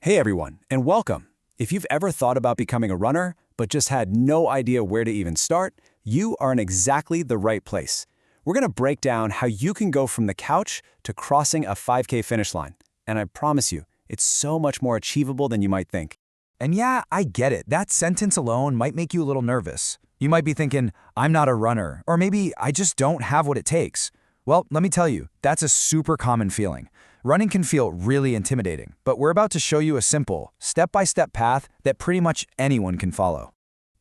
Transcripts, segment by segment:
Hey everyone, and welcome. If you've ever thought about becoming a runner, but just had no idea where to even start, you are in exactly the right place. We're going to break down how you can go from the couch to crossing a 5K finish line. And I promise you, it's so much more achievable than you might think. And yeah, I get it. That sentence alone might make you a little nervous. You might be thinking, I'm not a runner, or maybe I just don't have what it takes. Well, let me tell you, that's a super common feeling. Running can feel really intimidating, but we're about to show you a simple, step-by-step path that pretty much anyone can follow.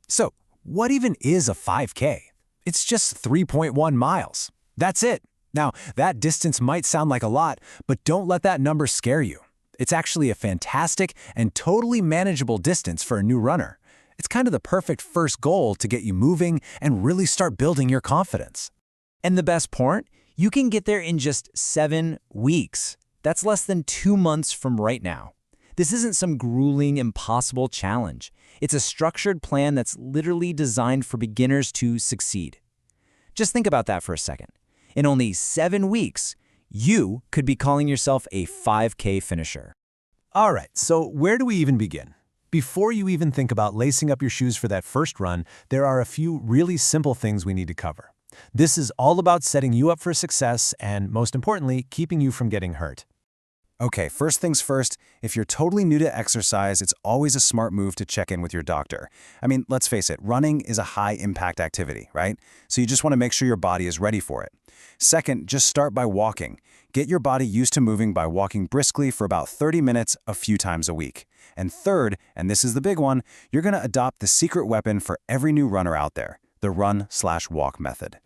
So, what even is a 5K? It's just 3.1 miles. That's it. Now, that distance might sound like a lot, but don't let that number scare you. It's actually a fantastic and totally manageable distance for a new runner. It's kind of the perfect first goal to get you moving and really start building your confidence. And the best part? You can get there in just 7 weeks. That's less than 2 months from right now. This isn't some grueling, impossible challenge. It's a structured plan that's literally designed for beginners to succeed. Just think about that for a second. In only 7 weeks, you could be calling yourself a 5K finisher. All right, so where do we even begin? Before you even think about lacing up your shoes for that first run, there are a few really simple things we need to cover. This is all about setting you up for success and, most importantly, keeping you from getting hurt. Okay, first things first, if you're totally new to exercise, it's always a smart move to check in with your doctor. I mean, let's face it, running is a high-impact activity, right? So you just want to make sure your body is ready for it. Second, just start by walking. Get your body used to moving by walking briskly for about 30 minutes a few times a week. And third, and this is the big one, you're going to adopt the secret weapon for every new runner out there, the run/walk method.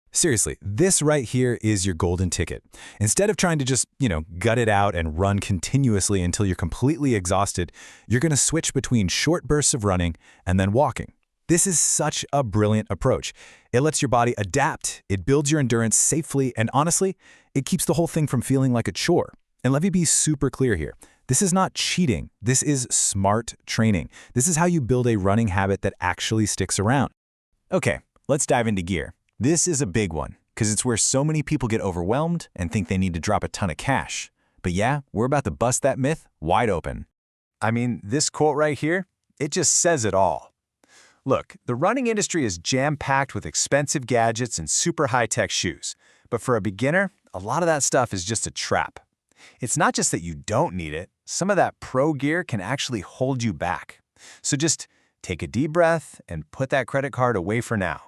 Seriously, this right here is your golden ticket. Instead of trying to just, gut it out and run continuously until you're completely exhausted, you're going to switch between short bursts of running and then walking. This is such a brilliant approach. It lets your body adapt, it builds your endurance safely, and honestly, it keeps the whole thing from feeling like a chore. And let me be super clear here. This is not cheating. This is smart training. This is how you build a running habit that actually sticks around. Okay, let's dive into gear. This is a big one, because it's where so many people get overwhelmed and think they need to drop a ton of cash. But yeah, we're about to bust that myth wide open. I mean, this quote right here, it just says it all. Look, the running industry is jam-packed with expensive gadgets and super high-tech shoes. But for a beginner, a lot of that stuff is just a trap. It's not just that you don't need it. Some of that pro gear can actually hold you back. So just take a deep breath and put that credit card away for now.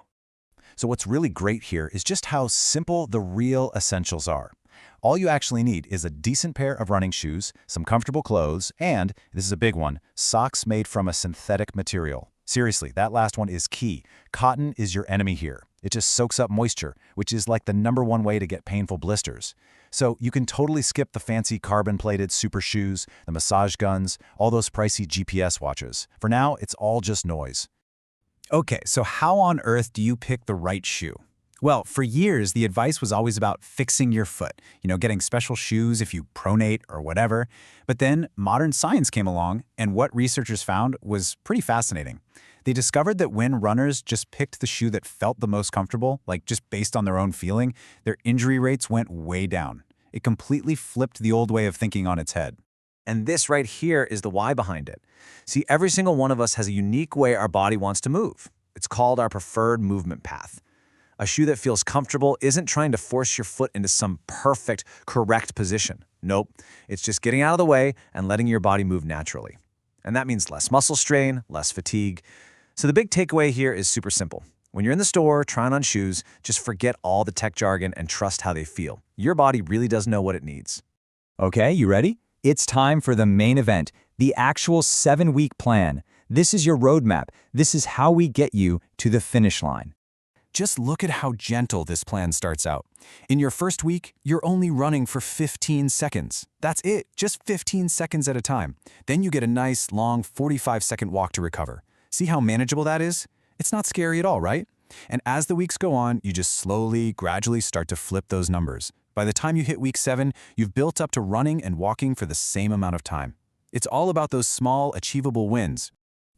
So what's really great here is just how simple the real essentials are. All you actually need is a decent pair of running shoes, some comfortable clothes, and, this is a big one, socks made from a synthetic material. Seriously, that last one is key. Cotton is your enemy here. It just soaks up moisture, which is like the #1 way to get painful blisters. So you can totally skip the fancy carbon-plated super shoes, the massage guns, all those pricey GPS watches. For now, it's all just noise. Okay, so how on earth do you pick the right shoe? Well, for years, the advice was always about fixing your foot, getting special shoes if you pronate or whatever. But then modern science came along, and what researchers found was pretty fascinating. They discovered that when runners just picked the shoe that felt the most comfortable, like just based on their own feeling, their injury rates went way down. It completely flipped the old way of thinking on its head. And this right here is the why behind it. See, every single one of us has a unique way our body wants to move. It's called our preferred movement path. A shoe that feels comfortable isn't trying to force your foot into some perfect, correct position. Nope, it's just getting out of the way and letting your body move naturally. And that means less muscle strain, less fatigue. So the big takeaway here is super simple. When you're in the store trying on shoes, just forget all the tech jargon and trust how they feel. Your body really does know what it needs. Okay, you ready? It's time for the main event, the actual 7-week plan. This is your roadmap. This is how we get you to the finish line. Just look at how gentle this plan starts out. In your first week, you're only running for 15 seconds. That's it, just 15 seconds at a time. Then you get a nice, long 45-second walk to recover. See how manageable that is? It's not scary at all, right? And as the weeks go on, you just slowly, gradually start to flip those numbers. By the time you hit week 7, you've built up to running and walking for the same amount of time. It's all about those small, achievable wins.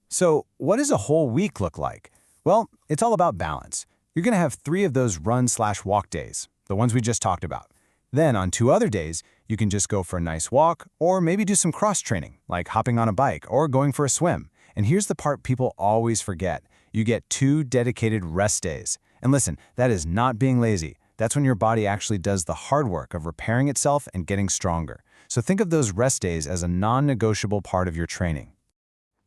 So, what does a whole week look like? Well, it's all about balance. You're going to have 3 of those run/walk days, the ones we just talked about. Then on 2 other days, you can just go for a nice walk or maybe do some cross-training, like hopping on a bike or going for a swim. And here's the part people always forget. You get 2 dedicated rest days. And listen, that is not being lazy. That's when your body actually does the hard work of repairing itself and getting stronger. So think of those rest days as a non-negotiable part of your training.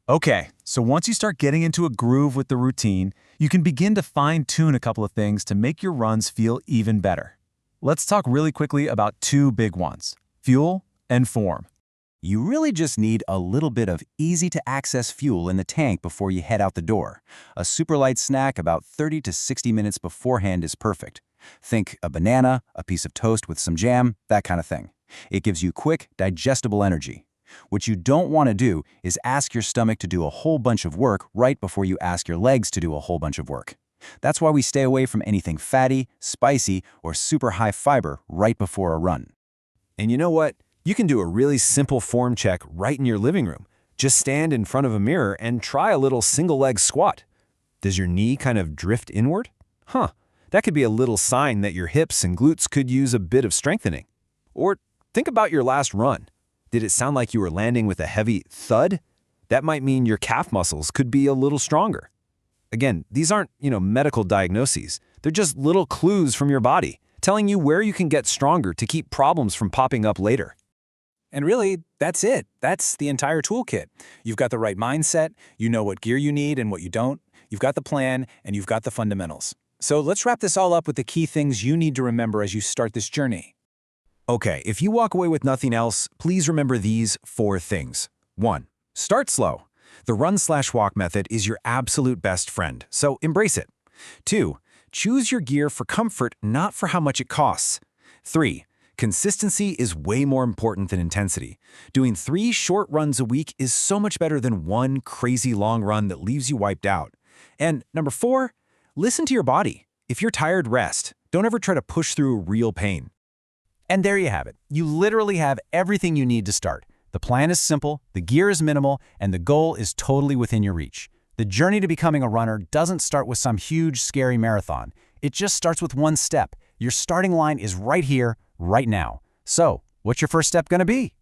Okay, so once you start getting into a groove with the routine, you can begin to fine-tune a couple of things to make your runs feel even better. Let's talk really quickly about 2 big ones: fuel and form. You really just need a little bit of easy-to-access fuel in the tank before you head out the door. A super light snack about 30 to 60 minutes beforehand is perfect. Think a banana, a piece of toast with some jam, that kind of thing. It gives you quick, digestible energy. What you don't want to do is ask your stomach to do a whole bunch of work right before you ask your legs to do a whole bunch of work. That's why we stay away from anything fatty, spicy, or super high fiber right before a run. And you know what? You can do a really simple form check right in your living room. Just stand in front of a mirror and try a little single leg squat. Does your knee kind of drift inward? That could be a little sign that your hips and glutes could use a bit of strengthening. Or think about your last run. Did it sound like you were landing with a heavy thud? That might mean your calf muscles could be a little stronger. Again, these aren't, medical diagnoses. They're just little clues from your body, telling you where you can get stronger to keep problems from popping up later. And really, that's it. That's the entire toolkit. You've got the right mindset, you know what gear you need and what you don't, you've got the plan, and you've got the fundamentals. So let's wrap this all up with the key things you need to remember as you start this journey. Okay, if you walk away with nothing else, please remember these 4 things. 1. Start slow. The run/walk method is your absolute best friend, so embrace it. 2. Choose your gear for comfort, not for how much it costs. 3. Consistency is way more important than intensity. Doing 3 short runs a week is so much better than 1 crazy long run that leaves you wiped out. And number 4, listen to your body. If you're tired, rest. Don't ever try to push through real pain. And there you have it. You literally have everything you need to start. The plan is simple, the gear is minimal, and the goal is totally within your reach. The journey to becoming a runner doesn't start with some huge, scary marathon. It just starts with 1 step. Your starting line is right here, right now. So, what's your first step going to be?